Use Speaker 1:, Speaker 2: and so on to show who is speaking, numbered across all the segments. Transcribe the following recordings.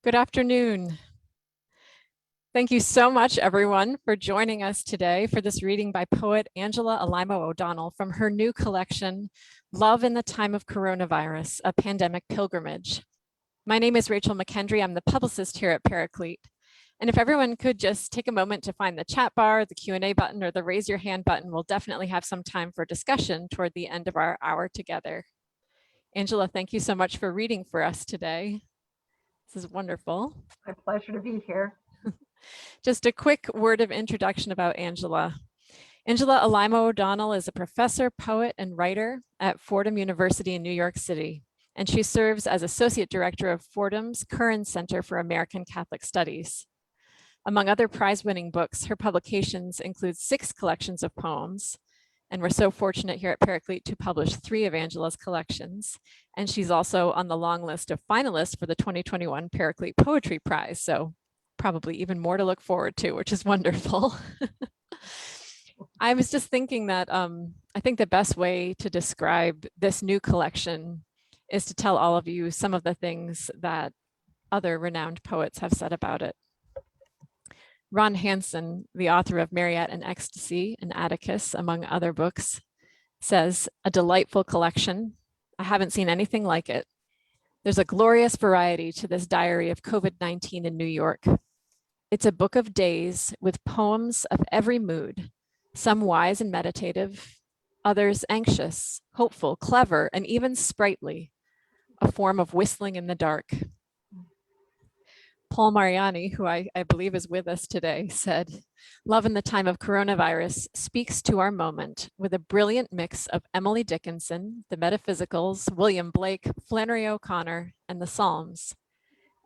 Speaker 1: Good afternoon. Thank you so much, everyone, for joining us today for this reading by poet Angela Alaimo O'Donnell from her new collection, Love in the Time of Coronavirus, A Pandemic Pilgrimage. My name is Rachel McKendry. I'm the publicist here at Paraclete. And if everyone could just take a moment to find the chat bar, the Q&A button, or the raise your hand button, we'll definitely have some time for discussion toward the end of our hour together. Angela, thank you so much for reading for us today. This is wonderful.
Speaker 2: My pleasure to be here.
Speaker 1: Just a quick word of introduction about Angela. Angela Alaimo O'Donnell is a professor, poet, and writer at Fordham University in New York City, and she serves as associate director of Fordham's Curran Center for American Catholic Studies. Among other prize-winning books, her publications include 6 collections of poems, and we're so fortunate here at Paraclete to publish 3 of Angela's collections. And she's also on the long list of finalists for the 2021 Paraclete Poetry Prize, so probably even more to look forward to, which is wonderful. I was just thinking that I think the best way to describe this new collection is to tell all of you some of the things that other renowned poets have said about it. Ron Hansen, the author of Mariette and Ecstasy and Atticus, among other books, says, "A delightful collection. I haven't seen anything like it. There's a glorious variety to this diary of COVID-19 in New York. It's a book of days with poems of every mood, some wise and meditative, others anxious, hopeful, clever, and even sprightly, a form of whistling in the dark." Paul Mariani, who I believe is with us today, said, "Love in the Time of Coronavirus speaks to our moment with a brilliant mix of Emily Dickinson, the Metaphysicals, William Blake, Flannery O'Connor, and the Psalms.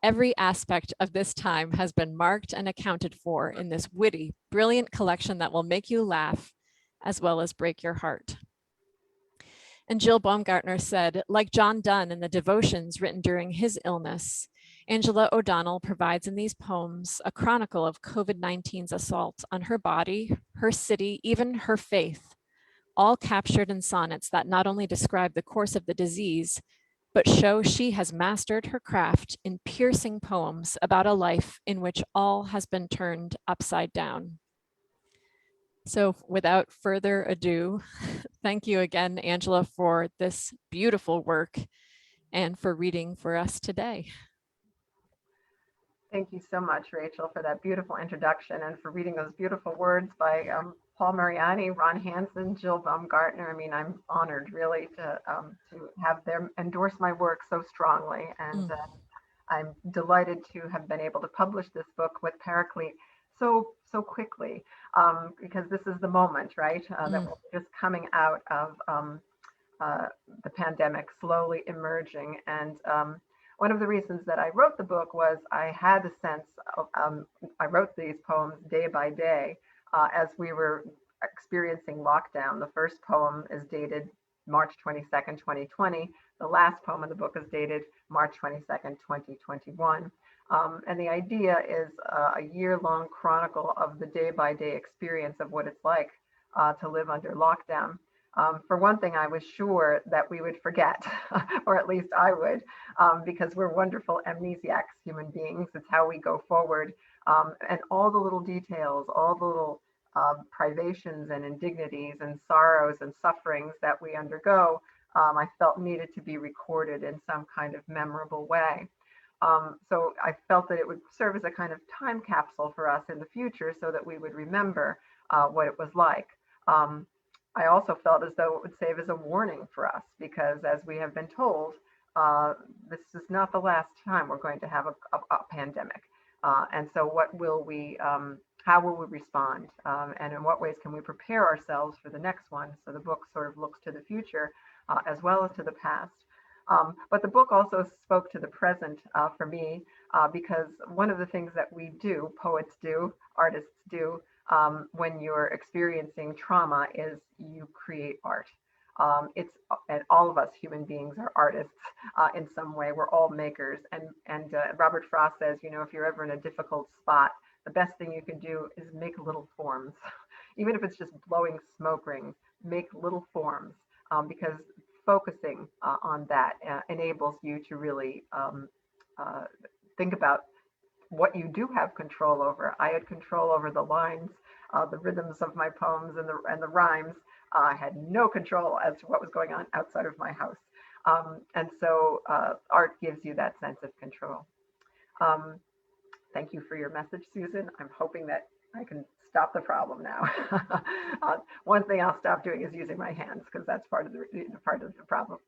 Speaker 1: Every aspect of this time has been marked and accounted for in this witty, brilliant collection that will make you laugh as well as break your heart." And Jill Baumgartner said, like John Donne in the devotions written during his illness, Angela O'Donnell provides in these poems a chronicle of COVID-19's assault on her body, her city, even her faith, all captured in sonnets that not only describe the course of the disease, but show she has mastered her craft in piercing poems about a life in which all has been turned upside down. So without further ado, thank you again, Angela, for this beautiful work and for reading for us today.
Speaker 2: Thank you so much, Rachel, for that beautiful introduction and for reading those beautiful words by Paul Mariani, Ron Hansen, Jill Baumgartner. I mean, I'm honored really to have them endorse my work so strongly. And I'm delighted to have been able to publish this book with Paraclete so quickly, because this is the moment, right? That we're just coming out of the pandemic, slowly emerging. And one of the reasons that I wrote the book was I had a sense of, I wrote these poems day by day as we were experiencing lockdown. The first poem is dated March 22nd, 2020. The last poem of the book is dated March 22nd, 2021. And the idea is a year-long chronicle of the day-by-day experience of what it's like to live under lockdown. For one thing, I was sure that we would forget, or at least I would, because we're wonderful amnesiacs, human beings. It's how we go forward. And all the little details, all the little privations and indignities and sorrows and sufferings that we undergo, I felt needed to be recorded in some kind of memorable way. So I felt that it would serve as a kind of time capsule for us in the future so that we would remember what it was like. I also felt as though it would serve as a warning for us, because as we have been told, this is not the last time we're going to have a pandemic. And so what will we, how will we respond? And in what ways can we prepare ourselves for the next one? So the book sort of looks to the future as well as to the past. But the book also spoke to the present for me, because one of the things that we do, poets do, artists do, when you're experiencing trauma is you create art. And all of us human beings are artists in some way. We're all makers. And Robert Frost says, you know, if you're ever in a difficult spot, the best thing you can do is make little forms. Even if it's just blowing smoke rings, make little forms, because focusing on that enables you to really think about what you do have control over. I had control over the lines, the rhythms of my poems and the rhymes. I had no control as to what was going on outside of my house. And so art gives you that sense of control. Um, Thank you for your message, Susan. I'm hoping that I can stop the problem now. One thing I'll stop doing is using my hands because that's part of the problem.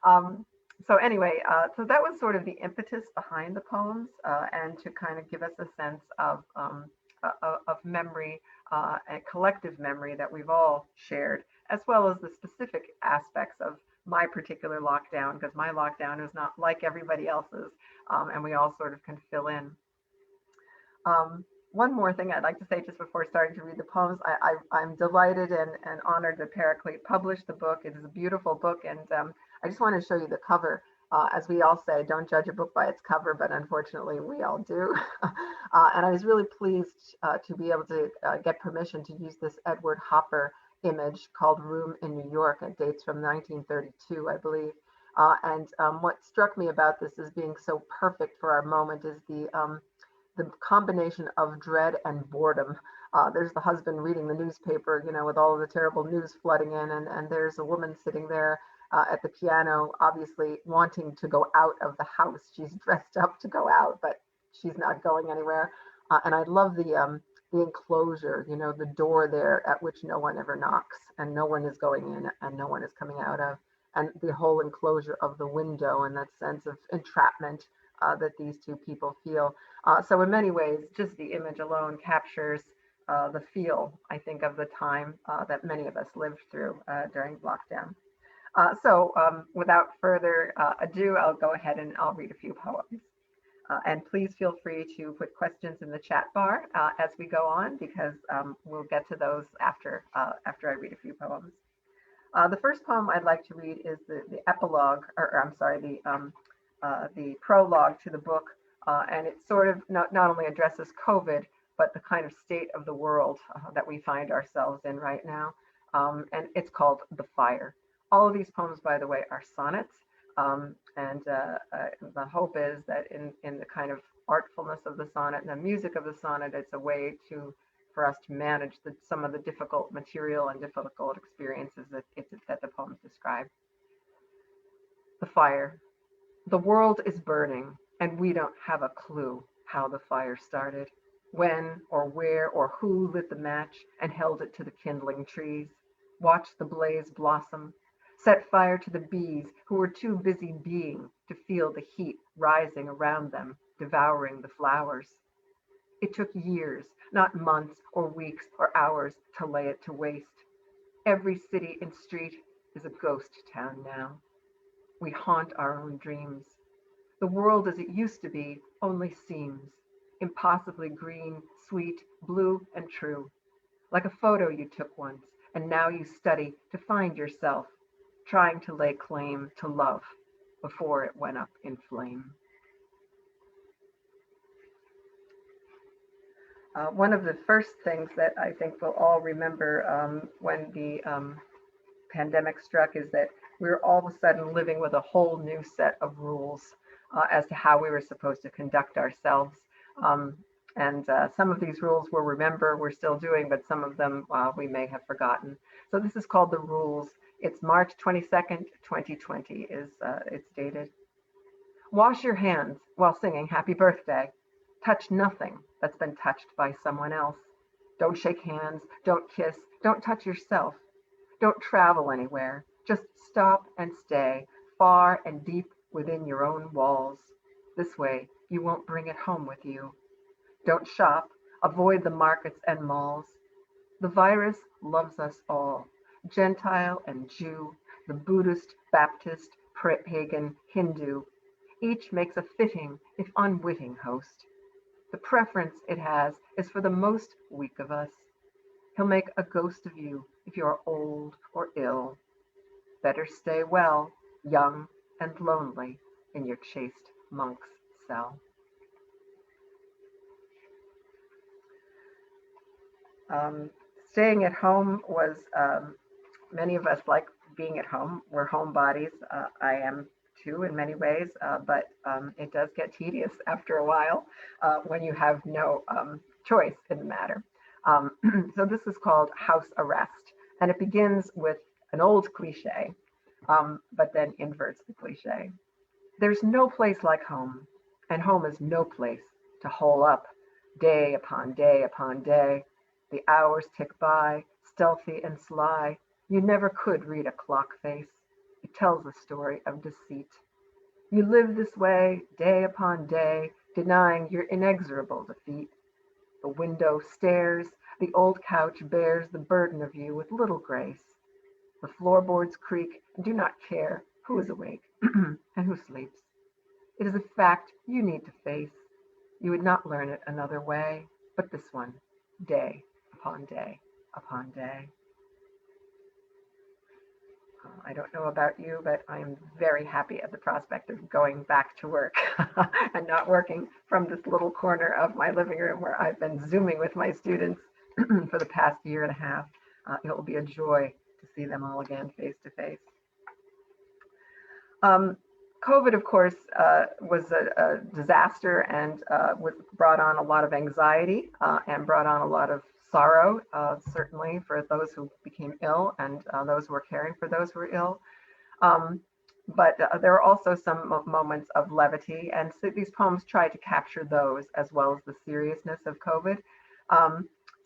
Speaker 2: Um, so anyway, so that was sort of the impetus behind the poems, and to kind of give us a sense of memory, and collective memory that we've all shared, as well as the specific aspects of my particular lockdown, because my lockdown is not like everybody else's, and we all sort of can fill in. One more thing I'd like to say just before starting to read the poems. I'm delighted and honored that Paraclete published the book. It is a beautiful book, and I just want to show you the cover. As we all say, don't judge a book by its cover, but unfortunately we all do. And I was really pleased to be able to get permission to use this Edward Hopper image called Room in New York. It dates from 1932, I believe. And what struck me about this as being so perfect for our moment is the combination of dread and boredom. There's the husband reading the newspaper, with all of the terrible news flooding in, and there's a woman sitting there at the piano, obviously wanting to go out of the house. She's dressed up to go out, but she's not going anywhere. And I love the enclosure, the door there at which no one ever knocks, and no one is going in, and no one is coming out of, and the whole enclosure of the window, and that sense of entrapment that these two people feel. So in many ways, just the image alone captures the feel, I think, of the time that many of us lived through during lockdown. So without further ado, I'll go ahead and I'll read a few poems. And please feel free to put questions in the chat bar as we go on, because we'll get to those after I read a few poems. The first poem I'd like to read is the epilogue, or I'm sorry, the prologue to the book, and it sort of not only addresses COVID, but the kind of state of the world that we find ourselves in right now. And it's called The Fire. All of these poems, by the way, are sonnets. And the hope is that in the kind of artfulness of the sonnet and the music of the sonnet, it's a way for us to manage some of the difficult material and difficult experiences that the poems describe. The Fire. The world is burning, and we don't have a clue how the fire started, when or where or who lit the match and held it to the kindling trees, watched the blaze blossom, set fire to the bees who were too busy being to feel the heat rising around them, devouring the flowers. It took years, not months or weeks or hours, to lay it to waste. Every city and street is a ghost town now. We haunt our own dreams. The world as it used to be only seems impossibly green, sweet, blue, and true, like a photo you took once, and now you study to find yourself, trying to lay claim to love before it went up in flame. One of the first things that I think we'll all remember when the pandemic struck is that we were all of a sudden living with a whole new set of rules as to how we were supposed to conduct ourselves. And some of these rules we're still doing, but some of them we may have forgotten. So this is called The Rules. It's March 22nd, 2020 it's dated. Wash your hands while singing Happy Birthday. Touch nothing that's been touched by someone else. Don't shake hands, don't kiss, don't touch yourself. Don't travel anywhere. Just stop and stay far and deep within your own walls. This way, you won't bring it home with you. Don't shop. Avoid the markets and malls. The virus loves us all, Gentile and Jew, the Buddhist, Baptist, pagan, Hindu. Each makes a fitting, if unwitting, host. The preference it has is for the most weak of us. He'll make a ghost of you if you are old or ill. Better stay well, young and lonely, in your chaste monk's cell. Staying at home was, many of us like being at home. We're homebodies. I am too in many ways, but it does get tedious after a while when you have no choice in the matter. So this is called house arrest, and it begins with an old cliche, but then inverts the cliche. There's no place like home, and home is no place to hole up day upon day upon day. The hours tick by, stealthy and sly. You never could read a clock face. It tells a story of deceit. You live this way day upon day, denying your inexorable defeat. The window stares, the old couch bears the burden of you with little grace. The floorboards creak and do not care who is awake and who sleeps. It is a fact you need to face. You would not learn it another way, but this one, day upon day upon day. I don't know about you, but I am very happy at the prospect of going back to work and not working from this little corner of my living room where I've been Zooming with my students for the past year and a half. It will be a joy to see them all again face to face. COVID, of course, was a disaster and brought on a lot of anxiety and brought on a lot of sorrow, certainly for those who became ill and those who were caring for those who were ill. But there are also some moments of levity, and so these poems try to capture those as well as the seriousness of COVID.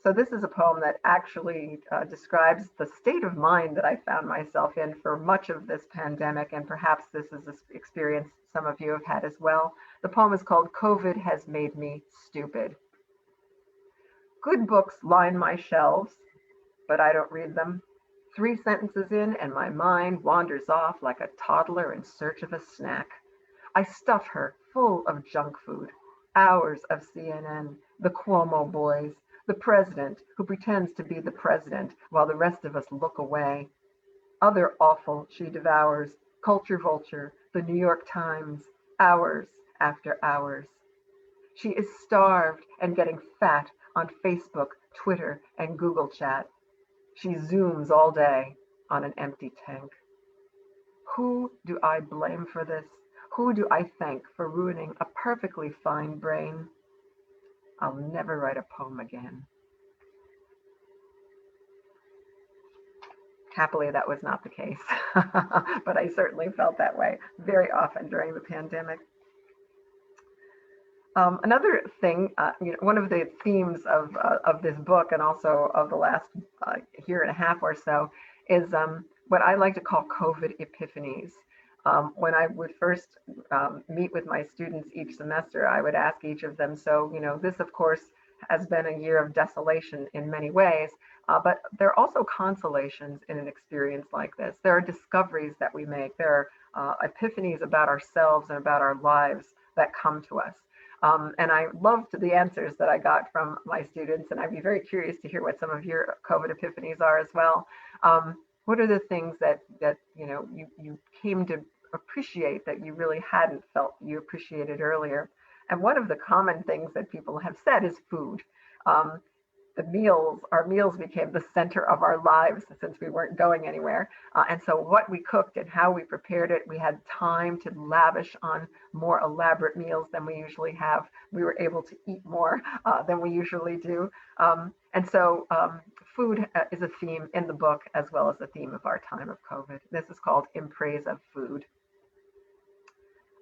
Speaker 2: So this is a poem that actually describes the state of mind that I found myself in for much of this pandemic, and perhaps this is an experience some of you have had as well. The poem is called "COVID Has Made Me Stupid." Good books line my shelves, but I don't read them. 3 sentences in, and my mind wanders off like a toddler in search of a snack. I stuff her full of junk food, hours of CNN, the Cuomo boys, the president who pretends to be the president while the rest of us look away. Other awful she devours, Culture Vulture, the New York Times, hours after hours. She is starved and getting fat on Facebook, Twitter, and Google Chat. She Zooms all day on an empty tank. Who do I blame for this? Who do I thank for ruining a perfectly fine brain? I'll never write a poem again. Happily, that was not the case, but I certainly felt that way very often during the pandemic. Another thing, one of the themes of this book and also of the last year and a half or so is what I like to call COVID epiphanies. When I would first meet with my students each semester, I would ask each of them, so, this, of course, has been a year of desolation in many ways, but there are also consolations in an experience like this. There are discoveries that we make. There are epiphanies about ourselves and about our lives that come to us. And I loved the answers that I got from my students, and I'd be very curious to hear what some of your COVID epiphanies are as well. What are the things that you came to appreciate that you really hadn't felt you appreciated earlier? And one of the common things that people have said is food. Our meals became the center of our lives since we weren't going anywhere. And so what we cooked and how we prepared it, we had time to lavish on more elaborate meals than we usually have. We were able to eat more than we usually do. And so food is a theme in the book as well as a theme of our time of COVID. This is called In Praise of Food.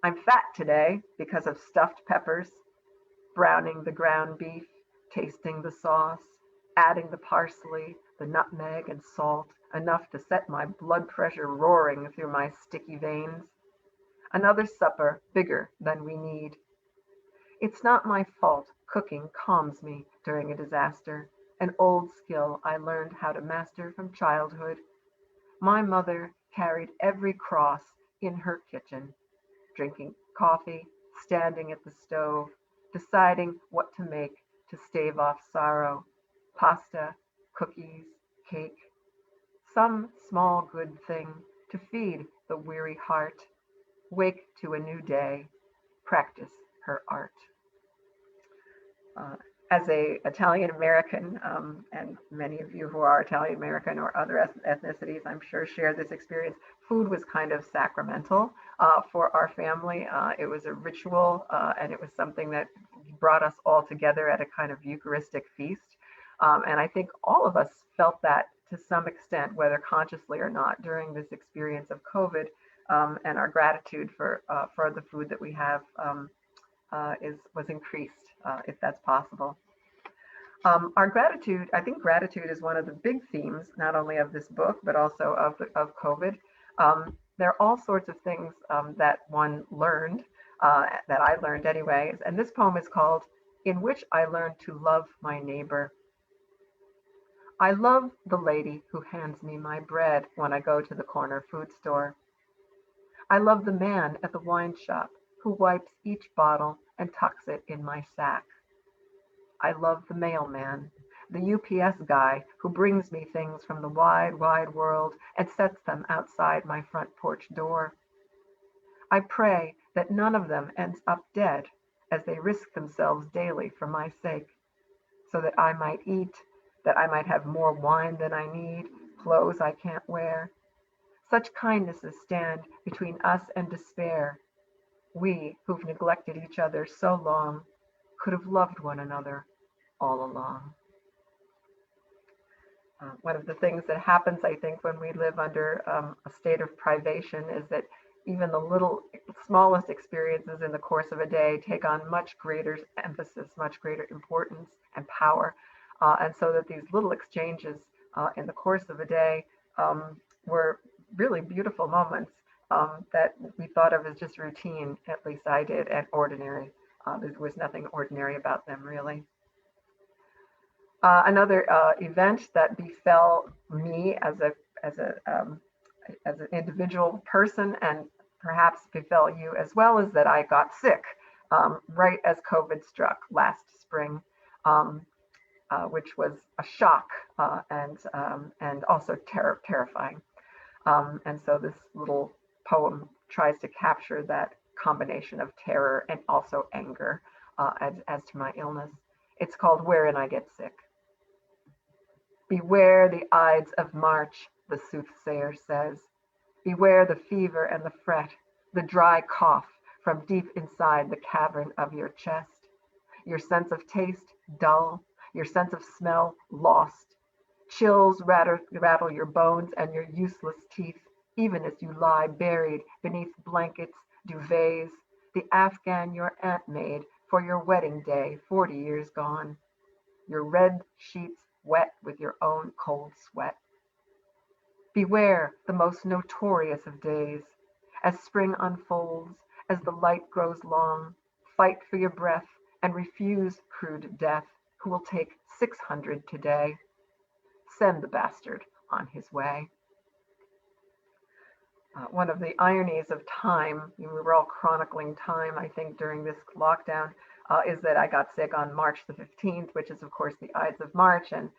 Speaker 2: I'm fat today because of stuffed peppers, browning the ground beef, tasting the sauce, adding the parsley, the nutmeg and salt, enough to set my blood pressure roaring through my sticky veins. Another supper bigger than we need. It's not my fault cooking calms me during a disaster, an old skill I learned how to master from childhood. My mother carried every cross in her kitchen, drinking coffee, standing at the stove, deciding what to make to stave off sorrow, pasta, cookies, cake, some small good thing to feed the weary heart, wake to a new day, practice her art. as a Italian American, and many of you who are Italian American or other ethnicities, I'm sure, share this experience. Food was kind of sacramental for our family. It was a ritual, and it was something that brought us all together at a kind of Eucharistic feast. And I think all of us felt that to some extent, whether consciously or not, during this experience of COVID. And our gratitude for the food that we have was increased, if that's possible. Our gratitude, I think gratitude is one of the big themes, not only of this book, but also of COVID. There are all sorts of things that one learned, that I learned anyway. And this poem is called In Which I Learned to Love My Neighbor. I love the lady who hands me my bread when I go to the corner food store. I love the man at the wine shop who wipes each bottle and tucks it in my sack. I love the mailman, the UPS guy who brings me things from the wide, wide world and sets them outside my front porch door. I pray that none of them ends up dead as they risk themselves daily for my sake, so that I might eat, that I might have more wine than I need, clothes I can't wear. Such kindnesses stand between us and despair. We, who've neglected each other so long, could have loved one another all along. One of the things that happens, I think, when we live under a state of privation is that even the smallest experiences in the course of a day take on much greater emphasis, much greater importance and power. And so that these little exchanges in the course of a day were really beautiful moments that we thought of as just routine, at least I did, and ordinary. There was nothing ordinary about them, really. Another event that befell me as an individual person, and perhaps befell you as well, is that I got sick right as COVID struck last spring, which was a shock and also terrifying. And so this little poem tries to capture that combination of terror and also anger as to my illness. It's called Wherein I Get Sick. Beware the Ides of March, the soothsayer says. Beware the fever and the fret, the dry cough from deep inside the cavern of your chest. Your sense of taste dull, your sense of smell lost. Chills rattle your bones and your useless teeth, even as you lie buried beneath blankets, duvets, the Afghan your aunt made for your wedding day 40 years gone. Your red sheets wet with your own cold sweat. Beware the most notorious of days. As spring unfolds, as the light grows long, fight for your breath and refuse crude death, who will take 600 today. Send the bastard on his way. One of the ironies of time, we were all chronicling time, I think, during this lockdown, is that I got sick on March the 15th, which is, of course, the Ides of March. And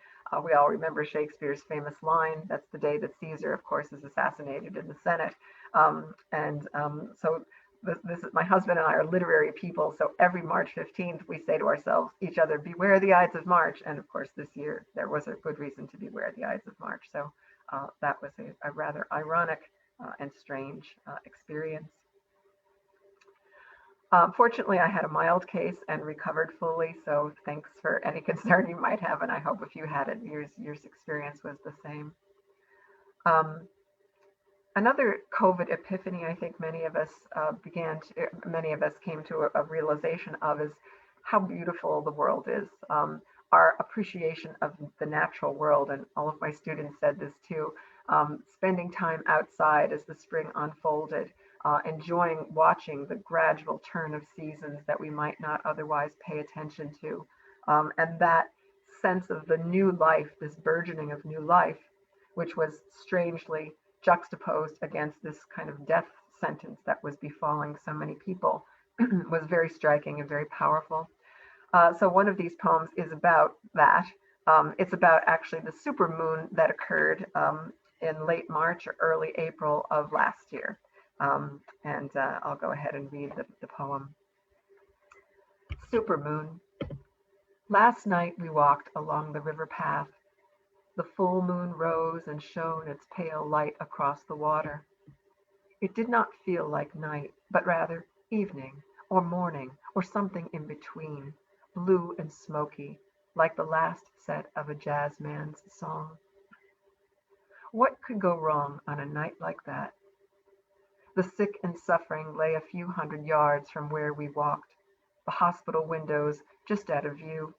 Speaker 2: we all remember Shakespeare's famous line, that's the day that Caesar, of course, is assassinated in the Senate. So my husband and I are literary people. So every March 15th, we say to ourselves, each other, beware the Ides of March. And of course, this year, there was a good reason to beware the Ides of March. So that was a rather ironic and strange experience. Fortunately, I had a mild case and recovered fully, so thanks for any concern you might have, and I hope if you had it, your experience was the same. Another COVID epiphany I think many of us came to a realization of is how beautiful the world is. Our appreciation of the natural world, and all of my students said this too, spending time outside as the spring unfolded, watching the gradual turn of seasons that we might not otherwise pay attention to. And that sense of the new life, this burgeoning of new life, which was strangely juxtaposed against this kind of death sentence that was befalling so many people, was very striking and very powerful. So one of these poems is about that. It's about actually the supermoon that occurred in late March or early April of last year. And I'll go ahead and read the poem. Supermoon. Last night we walked along the river path. The full moon rose and shone its pale light across the water. It did not feel like night, but rather evening or morning or something in between, blue and smoky, like the last set of a jazz man's song. What could go wrong on a night like that? The sick and suffering lay a few hundred yards from where we walked, the hospital windows just out of view.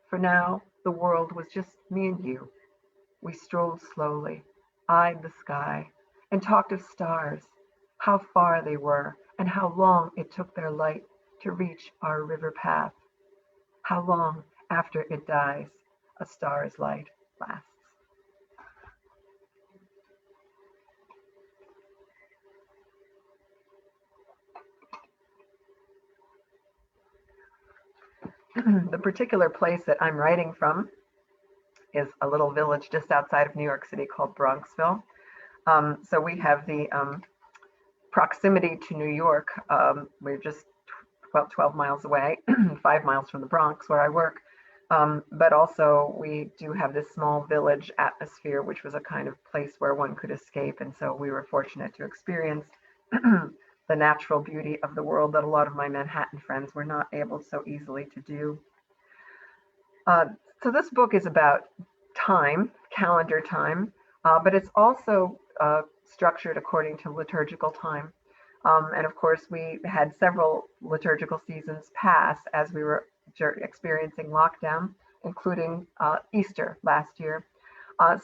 Speaker 2: For now, the world was just me and you. We strolled slowly, eyed the sky, and talked of stars, how far they were, and how long it took their light to reach our river path, how long after it dies a star's light lasts. The particular place that I'm writing from is a little village just outside of New York City called Bronxville. So we have the proximity to New York. We're just about 12 miles away, 5 miles from the Bronx where I work. But also we do have this small village atmosphere, which was a kind of place where one could escape. And so we were fortunate to experience the natural beauty of the world that a lot of my Manhattan friends were not able so easily to do. So this book is about time, calendar time, but it's also structured according to liturgical time. And of course, we had several liturgical seasons pass as we were experiencing lockdown, including Easter last year.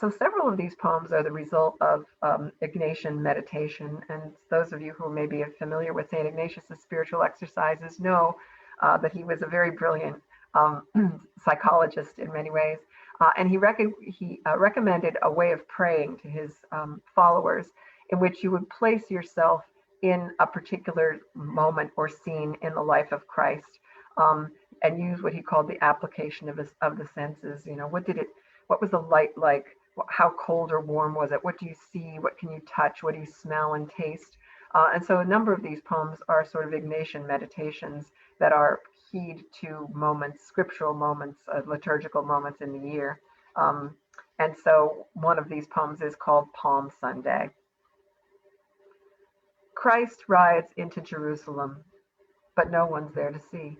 Speaker 2: So several of these poems are the result of Ignatian meditation. And those of you who may be familiar with St. Ignatius's spiritual exercises know that he was a very brilliant psychologist in many ways. And he recommended a way of praying to his followers in which you would place yourself in a particular moment or scene in the life of Christ, and use what he called the application of the senses. You know, what was the light like? How cold or warm was it? What do you see? What can you touch? What do you smell and taste? And so a number of these poems are sort of Ignatian meditations that are keyed to moments, scriptural moments, liturgical moments in the year. And so one of these poems is called Palm Sunday. Christ rides into Jerusalem, but no one's there to see.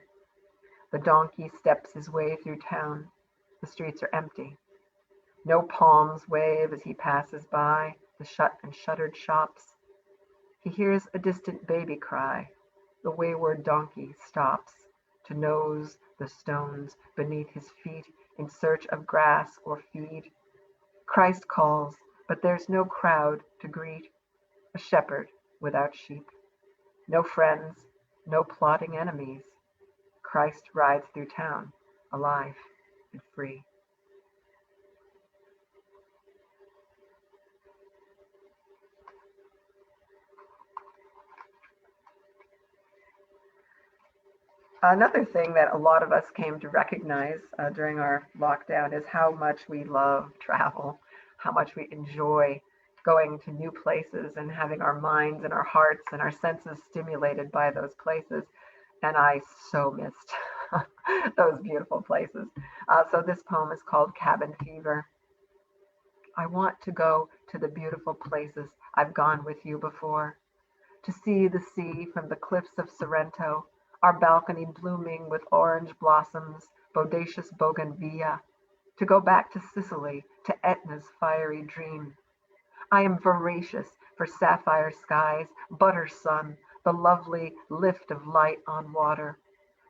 Speaker 2: The donkey steps his way through town. The streets are empty. No palms wave as he passes by the shut and shuttered shops. He hears a distant baby cry. The wayward donkey stops to nose the stones beneath his feet in search of grass or feed. Christ calls, but there's no crowd to greet. A shepherd without sheep. No friends, no plotting enemies. Christ rides through town, alive and free. Another thing that a lot of us came to recognize during our lockdown is how much we love travel, how much we enjoy going to new places and having our minds and our hearts and our senses stimulated by those places. And I so missed those beautiful places. So this poem is called Cabin Fever. I want to go to the beautiful places I've gone with you before, to see the sea from the cliffs of Sorrento, our balcony blooming with orange blossoms, bodacious bougainvillea, to go back to Sicily, to Etna's fiery dream. I am voracious for sapphire skies, butter sun, the lovely lift of light on water,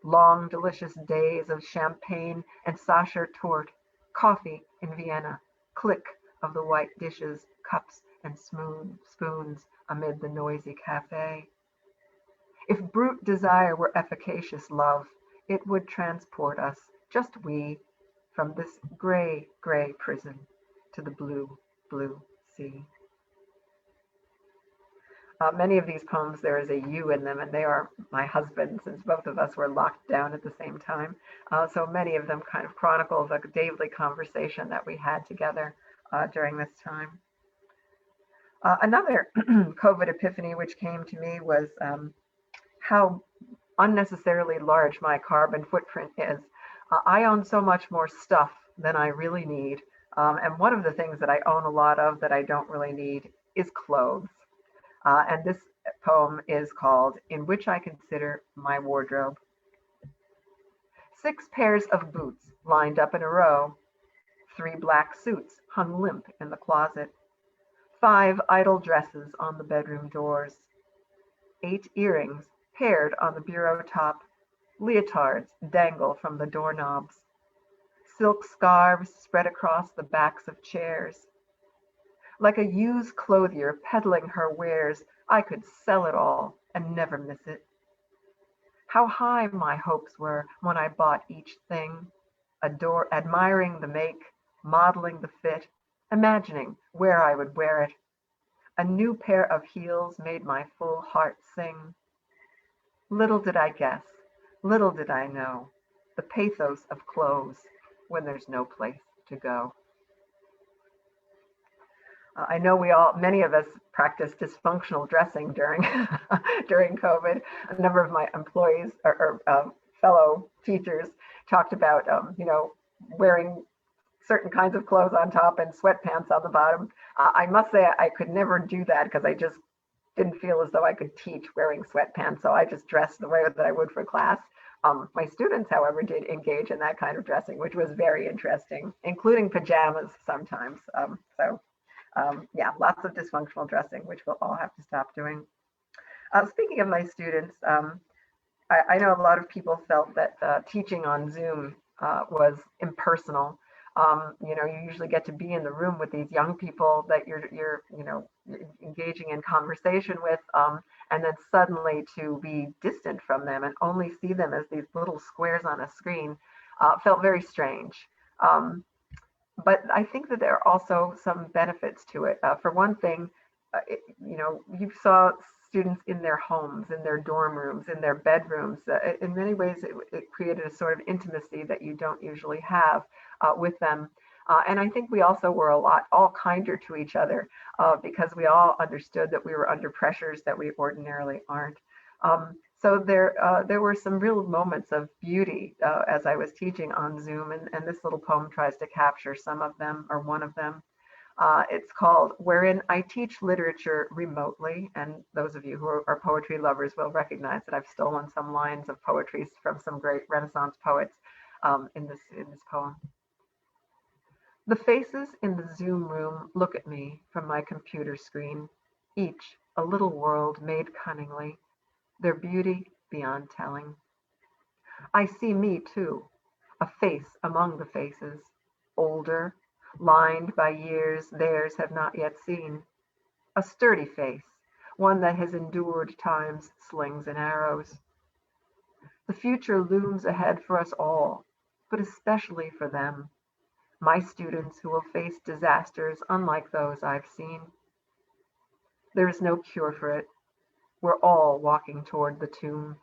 Speaker 2: long delicious days of champagne and Sacher Torte, coffee in Vienna, click of the white dishes, cups and spoons amid the noisy cafe. If brute desire were efficacious love, it would transport us, just we, from this gray, gray prison to the blue, blue sea. Many of these poems, there is a you in them, and they are my husband, since both of us were locked down at the same time. So many of them kind of chronicle the daily conversation that we had together during this time. Another COVID epiphany which came to me was how unnecessarily large my carbon footprint is. I own so much more stuff than I really need. And one of the things that I own a lot of that I don't really need is clothes. And this poem is called In Which I Consider My Wardrobe. 6 pairs of boots lined up in a row. 3 black suits hung limp in the closet. 5 idle dresses on the bedroom doors. 8 earrings paired on the bureau top. Leotards dangle from the doorknobs. Silk scarves spread across the backs of chairs. Like a used clothier peddling her wares, I could sell it all and never miss it. How high my hopes were when I bought each thing, admiring the make, modeling the fit, imagining where I would wear it. A new pair of heels made my full heart sing. Little did I guess, little did I know, the pathos of clothes when there's no place to go. I know many of us practice dysfunctional dressing during during COVID. A number of my employees or fellow teachers talked about, wearing certain kinds of clothes on top and sweatpants on the bottom. I must say I could never do that because I just didn't feel as though I could teach wearing sweatpants. So I just dressed the way that I would for class. My students, however, did engage in that kind of dressing, which was very interesting, including pajamas sometimes. Yeah, lots of dysfunctional dressing, which we'll all have to stop doing. Speaking of my students, I know a lot of people felt that teaching on Zoom was impersonal. You usually get to be in the room with these young people that you're engaging in conversation with, and then suddenly to be distant from them and only see them as these little squares on a screen felt very strange. But I think that there are also some benefits to it. For one thing, you saw students in their homes, in their dorm rooms, in their bedrooms. In many ways, it created a sort of intimacy that you don't usually have with them. And I think we also were all kinder to each other because we all understood that we were under pressures that we ordinarily aren't. So there were some real moments of beauty as I was teaching on Zoom, and this little poem tries to capture some of them, or one of them. It's called Wherein I Teach Literature Remotely, and those of you who are poetry lovers will recognize that I've stolen some lines of poetry from some great Renaissance poets in this poem. The faces in the Zoom room look at me from my computer screen, each a little world made cunningly, their beauty beyond telling. I see me too, a face among the faces, older, lined by years theirs have not yet seen. A sturdy face, one that has endured time's slings and arrows. The future looms ahead for us all, but especially for them, my students who will face disasters unlike those I've seen. There is no cure for it. We're all walking toward the tomb.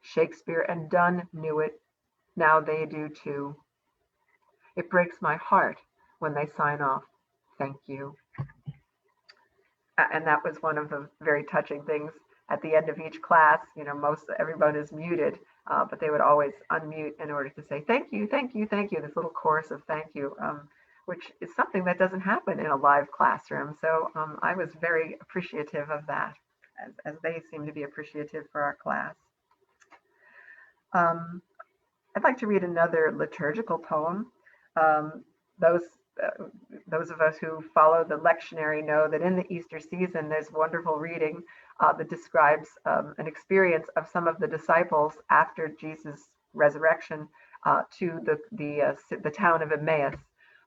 Speaker 2: Shakespeare and Donne knew it. Now they do too. It breaks my heart when they sign off, "Thank you." And that was one of the very touching things at the end of each class. Everyone is muted, but they would always unmute in order to say, "Thank you, thank you, thank you," this little chorus of thank you, which is something that doesn't happen in a live classroom. So I was very appreciative of that, as they seem to be appreciative for our class. I'd like to read another liturgical poem. Those of us who follow the lectionary know that in the Easter season, there's wonderful reading that describes an experience of some of the disciples after Jesus' resurrection to the town of Emmaus.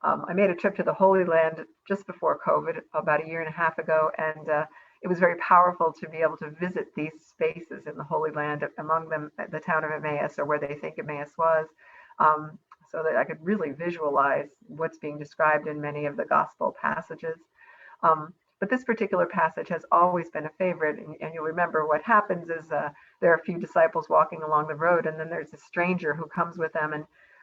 Speaker 2: I made a trip to the Holy Land just before COVID, about a year and a half ago, and it was very powerful to be able to visit these spaces in the Holy Land, among them the town of Emmaus, or where they think Emmaus was, so that I could really visualize what's being described in many of the gospel passages. But this particular passage has always been a favorite, and you'll remember what happens is there are a few disciples walking along the road, and then there's a stranger who comes with them,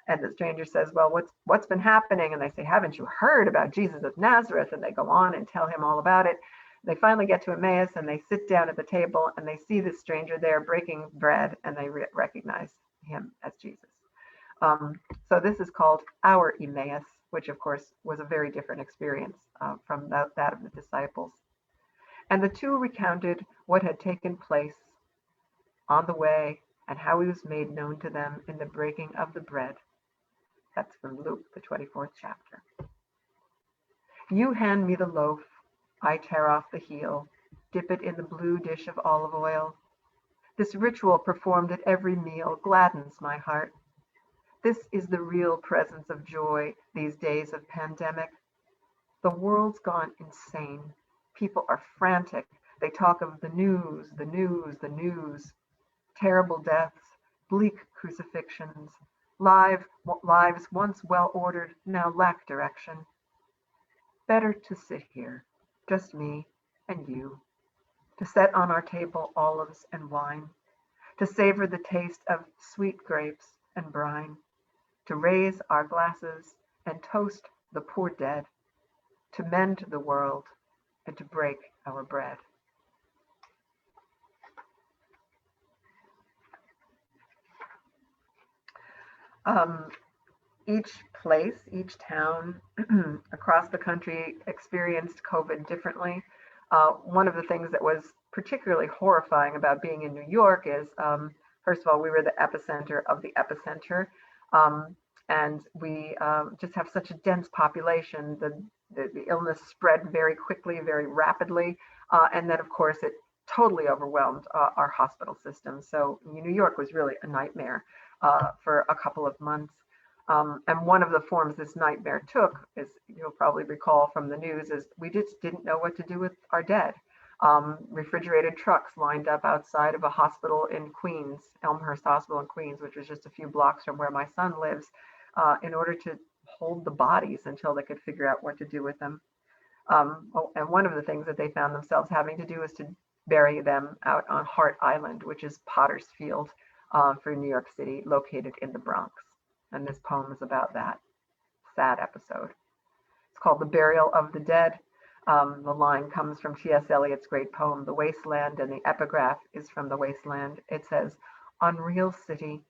Speaker 2: and the stranger says, "Well, what's been happening?" And they say, "Haven't you heard about Jesus of Nazareth?" And they go on and tell him all about it. They finally get to Emmaus, and they sit down at the table, and they see this stranger there breaking bread, and they recognize him as Jesus. So this is called our Emmaus, which of course was a very different experience from that of the disciples. And the two recounted what had taken place on the way and how he was made known to them in the breaking of the bread. That's from Luke, the 24th chapter. You hand me the loaf, I tear off the heel, dip it in the blue dish of olive oil. This ritual performed at every meal gladdens my heart. This is the real presence of joy these days of pandemic. The world's gone insane. People are frantic. They talk of the news, the news, the news. Terrible deaths, bleak crucifixions, lives once well ordered now lack direction. Better to sit here, just me and you, to set on our table olives and wine, to savor the taste of sweet grapes and brine, to raise our glasses and toast the poor dead, to mend the world and to break our bread. Each place, each town across the country experienced COVID differently. One of the things that was particularly horrifying about being in New York is, first of all, we were the epicenter of the epicenter. And we just have such a dense population. The illness spread very quickly, very rapidly. And then, of course, it totally overwhelmed our hospital system. So New York was really a nightmare for a couple of months. And one of the forms this nightmare took, as you'll probably recall from the news, is we just didn't know what to do with our dead. Refrigerated trucks lined up outside of a hospital in Queens, Elmhurst Hospital in Queens, which was just a few blocks from where my son lives, in order to hold the bodies until they could figure out what to do with them. And one of the things that they found themselves having to do is to bury them out on Hart Island, which is Potter's Field for New York City, located in the Bronx. And this poem is about that sad episode. It's called The Burial of the Dead. The line comes from T.S. Eliot's great poem, The Wasteland, and the epigraph is from The Wasteland. It says, "Unreal city,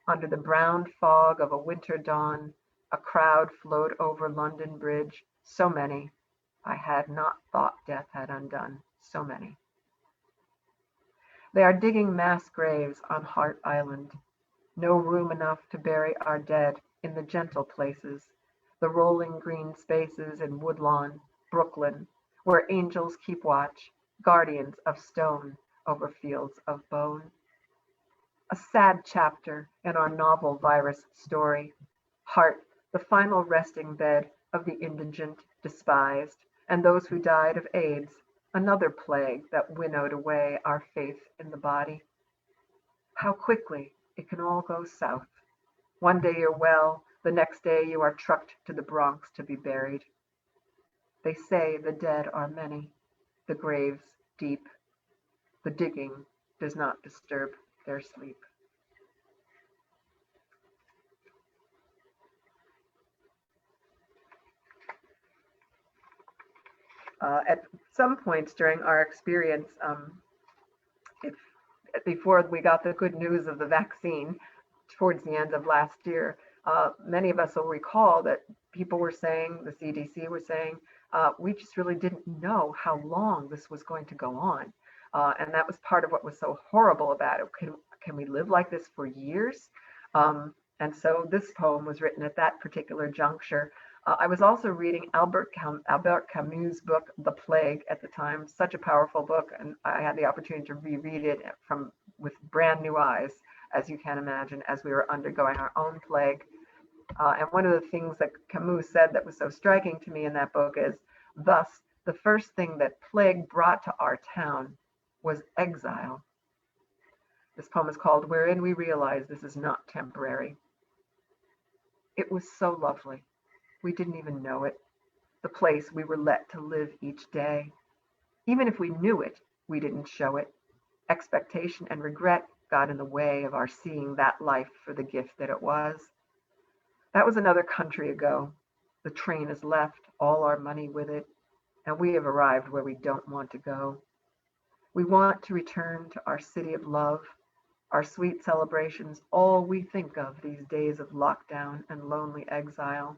Speaker 2: under the brown fog of a winter dawn, a crowd flowed over London Bridge, so many, I had not thought death had undone, so many. They are digging mass graves on Hart Island. No room enough to bury our dead in the gentle places, the rolling green spaces in Woodlawn, Brooklyn, where angels keep watch, guardians of stone over fields of bone. A sad chapter in our novel virus story. Hart, the final resting bed of the indigent, despised, and those who died of AIDS, another plague that winnowed away our faith in the body. How quickly it can all go south. One day you're well, the next day you are trucked to the Bronx to be buried. They say the dead are many, the graves deep. The digging does not disturb their sleep." At some points during our experience, before we got the good news of the vaccine towards the end of last year, many of us will recall that people were saying, the CDC was saying, we just really didn't know how long this was going to go on. And that was part of what was so horrible about it. Can we live like this for years? And so this poem was written at that particular juncture. I was also reading Albert Camus' book, The Plague, at the time, such a powerful book, and I had the opportunity to reread it with brand new eyes, as you can imagine, as we were undergoing our own plague. And one of the things that Camus said that was so striking to me in that book is, thus, the first thing that plague brought to our town was exile. This poem is called Wherein We Realize This Is Not Temporary. It was so lovely. We didn't even know it, the place we were let to live each day. Even if we knew it, we didn't show it. Expectation and regret got in the way of our seeing that life for the gift that it was. That was another country ago. The train has left, all our money with it, and we have arrived where we don't want to go. We want to return to our city of love, Our sweet celebrations, all we think of these days of lockdown and lonely exile.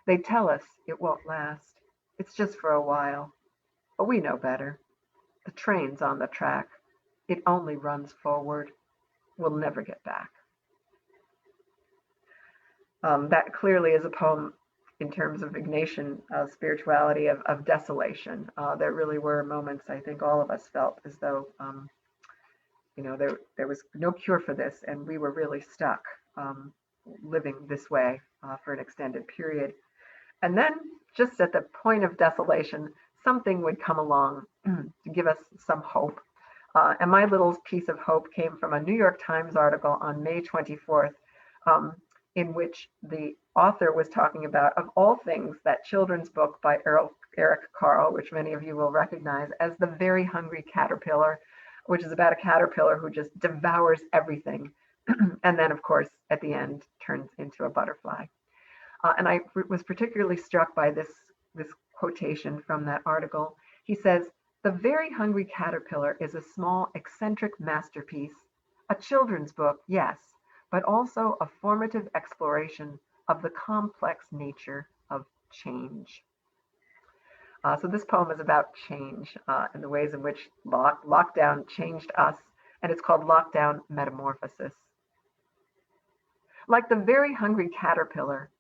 Speaker 2: They tell us it won't last. It's just for a while. But we know better. The train's on the track. It only runs forward. We'll never get back. That clearly is a poem in terms of Ignatian spirituality of desolation. There really were moments I think all of us felt as though there was no cure for this, and we were really stuck living this way for an extended period. And then, just at the point of desolation, something would come along to give us some hope. And my little piece of hope came from a New York Times article on May 24th, in which the author was talking about, of all things, that children's book by Eric Carle, which many of you will recognize as The Very Hungry Caterpillar, which is about a caterpillar who just devours everything. And then, of course, at the end, turns into a butterfly. And I was particularly struck by this quotation from that article. He says, "The Very Hungry Caterpillar is a small, eccentric masterpiece, a children's book, yes, but also a formative exploration of the complex nature of change." So this poem is about change and the ways in which lockdown changed us, and it's called Lockdown Metamorphosis. Like the very hungry caterpillar,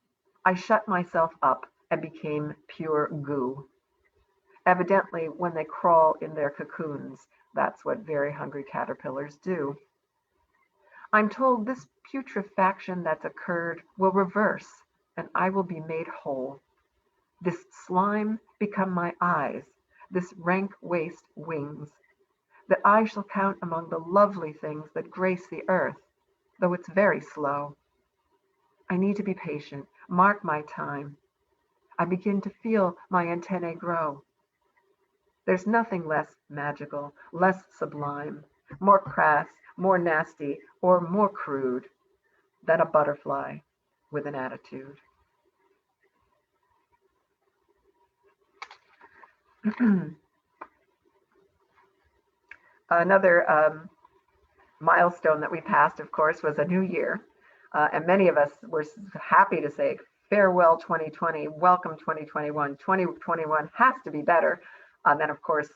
Speaker 2: I shut myself up and became pure goo. Evidently, when they crawl in their cocoons, that's what very hungry caterpillars do. I'm told this putrefaction that's occurred will reverse, and I will be made whole. This slime become my eyes, this rank waste wings, that I shall count among the lovely things that grace the earth, though it's very slow. I need to be patient, mark my time. I begin to feel my antennae grow. There's nothing less magical, less sublime, more crass, more nasty, or more crude than a butterfly with an attitude. Another milestone that we passed, of course, was a new year. And many of us were happy to say, farewell 2020, welcome 2021. 2021 has to be better. And then, of course,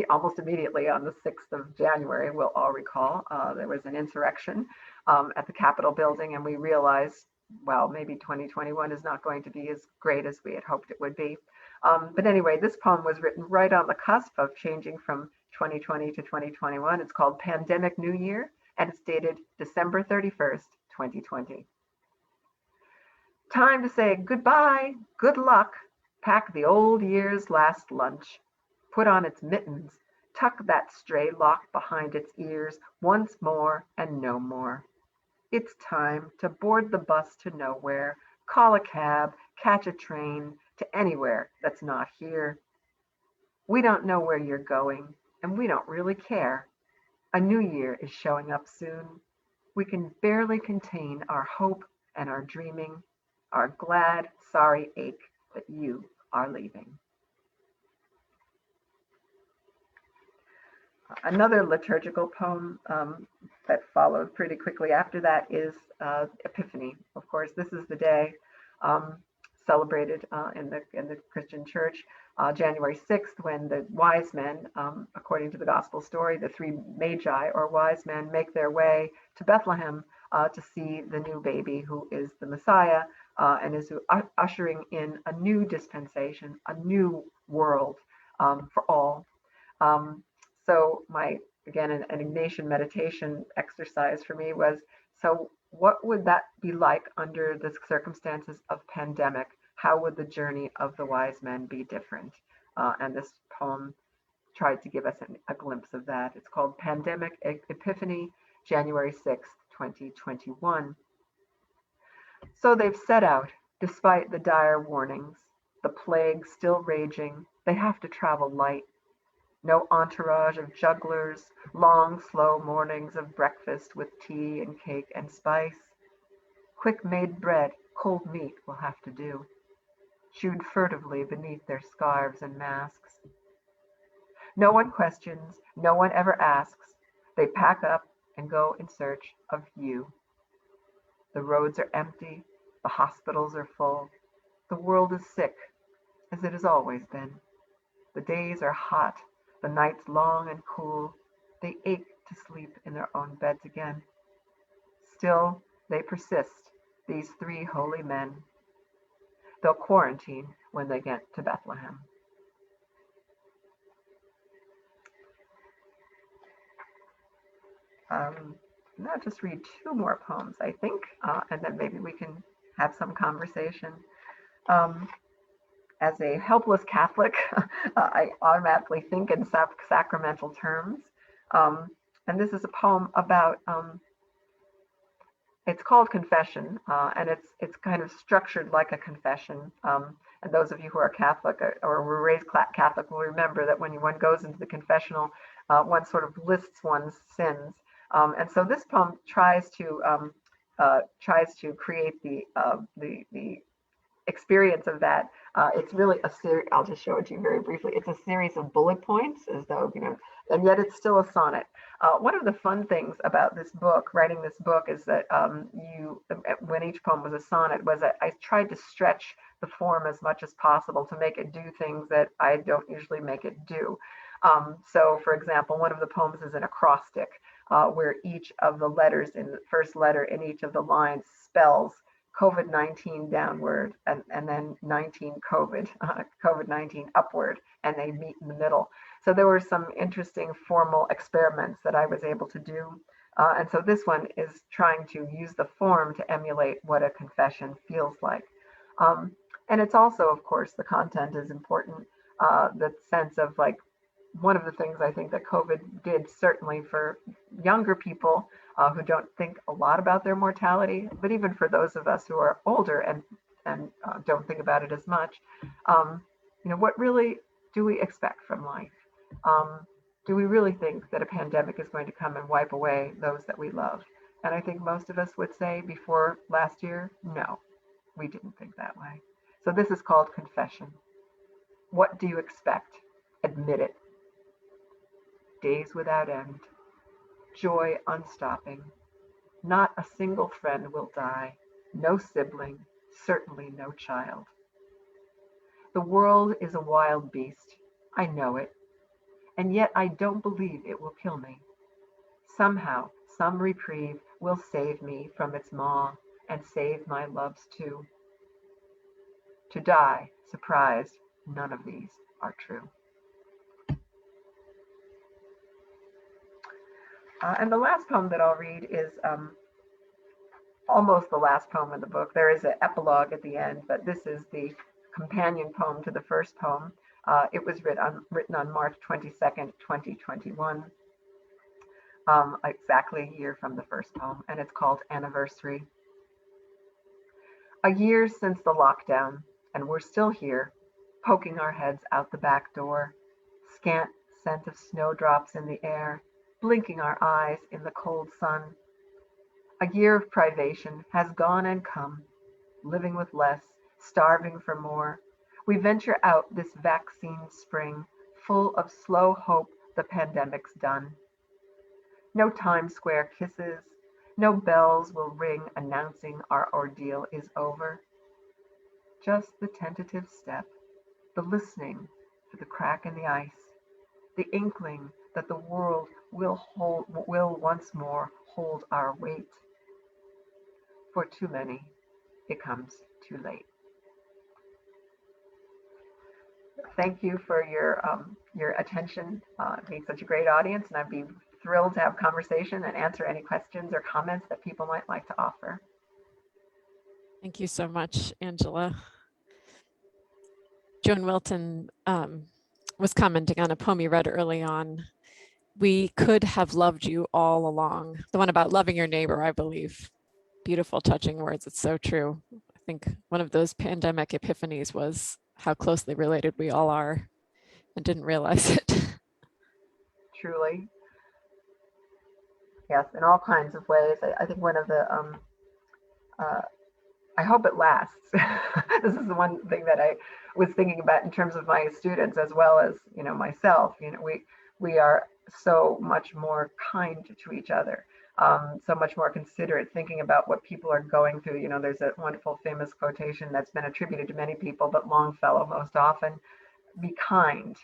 Speaker 2: almost immediately on the 6th of January, we'll all recall, there was an insurrection at the Capitol building, and we realized, well, maybe 2021 is not going to be as great as we had hoped it would be. But anyway, this poem was written right on the cusp of changing from 2020 to 2021. It's called Pandemic New Year, and it's dated December 31st, 2020. Time to say goodbye, good luck, pack the old year's last lunch, put on its mittens, tuck that stray lock behind its ears once more and no more. It's time to board the bus to nowhere, call a cab, catch a train to anywhere that's not here. We don't know where you're going, and we don't really care. A new year is showing up soon. We can barely contain our hope and our dreaming, our glad, sorry ache that you are leaving. Another liturgical poem that followed pretty quickly after that is Epiphany. Of course, this is the day celebrated in the Christian Church, January 6th, when the wise men, according to the gospel story, the three magi or wise men make their way to Bethlehem to see the new baby who is the Messiah and is ushering in a new dispensation, a new world for all. So again, an Ignatian meditation exercise for me was, so what would that be like under the circumstances of pandemic? How would the journey of the wise men be different? And this poem tried to give us a glimpse of that. It's called Pandemic Epiphany, January 6th, 2021. So they've set out, despite the dire warnings, the plague still raging. They have to travel light. No entourage of jugglers, long, slow mornings of breakfast with tea and cake and spice. Quick-made bread, cold meat will have to do, chewed furtively beneath their scarves and masks. No one questions, no one ever asks. They pack up and go in search of you. The roads are empty, the hospitals are full, the world is sick, as it has always been. The days are hot, the nights long and cool. They ache to sleep in their own beds again. Still, they persist, these three holy men. They'll quarantine when they get to Bethlehem. I'll just read two more poems, I think, and then maybe we can have some conversation. As a helpless Catholic, I automatically think in sacramental terms. And this is a poem about, it's called Confession, and it's kind of structured like a confession. And those of you who are Catholic or were raised Catholic will remember that when one goes into the confessional, one sort of lists one's sins. And so this poem tries to create the experience of that. It's really a series. I'll just show it to you very briefly. It's a series of bullet points, as though, and yet it's still a sonnet. One of the fun things about this book, writing this book, is that when each poem was a sonnet, was that I tried to stretch the form as much as possible to make it do things that I don't usually make it do. So, for example, one of the poems is an acrostic, where each of the letters in the first letter in each of the lines spells COVID-19 downward, and then 19 COVID-19 upward, and they meet in the middle. So there were some interesting formal experiments that I was able to do. And so this one is trying to use the form to emulate what a confession feels like. And it's also, of course, the content is important. The sense of, like, one of the things I think that COVID did, certainly for younger people who don't think a lot about their mortality, but even for those of us who are older and don't think about it as much, what really do we expect from life? Do we really think that a pandemic is going to come and wipe away those that we love? And I think most of us would say before last year, no, we didn't think that way. So this is called Confession. What do you expect? Admit it. Days without end, joy unstopping. Not a single friend will die, no sibling, certainly no child. The world is a wild beast, I know it, and yet I don't believe it will kill me. Somehow, some reprieve will save me from its maw and save my loves too. To die, surprised, none of these are true. And the last poem that I'll read is almost the last poem in the book. There is an epilogue at the end, but this is the companion poem to the first poem. It was written on March 22nd, 2021, exactly a year from the first poem, and it's called Anniversary. A year since the lockdown, and we're still here, poking our heads out the back door, scant scent of snowdrops in the air, blinking our eyes in the cold sun. A year of privation has gone and come, living with less, starving for more. We venture out this vaccine spring, full of slow hope the pandemic's done. No Times Square kisses, no bells will ring announcing our ordeal is over. Just the tentative step, the listening for the crack in the ice, the inkling that the world will once more hold our weight. For too many, it comes too late. Thank you for your attention, being such a great audience, and I'd be thrilled to have conversation and answer any questions or comments that people might like to offer.
Speaker 1: Thank you so much, Angela. Joan Wilton was commenting on a poem you read early on. We could have loved you all along. The one about loving your neighbor, I believe. Beautiful, touching words. It's so true. I think one of those pandemic epiphanies was how closely related we all are and didn't realize it.
Speaker 2: Truly. Yes, in all kinds of ways. I think one of the, I hope it lasts. This is the one thing that I was thinking about in terms of my students as well as, myself. We are so much more kind to each other. so much more considerate, thinking about what people are going through. You know, there's a wonderful famous quotation that's been attributed to many people, but Longfellow most often: be kind.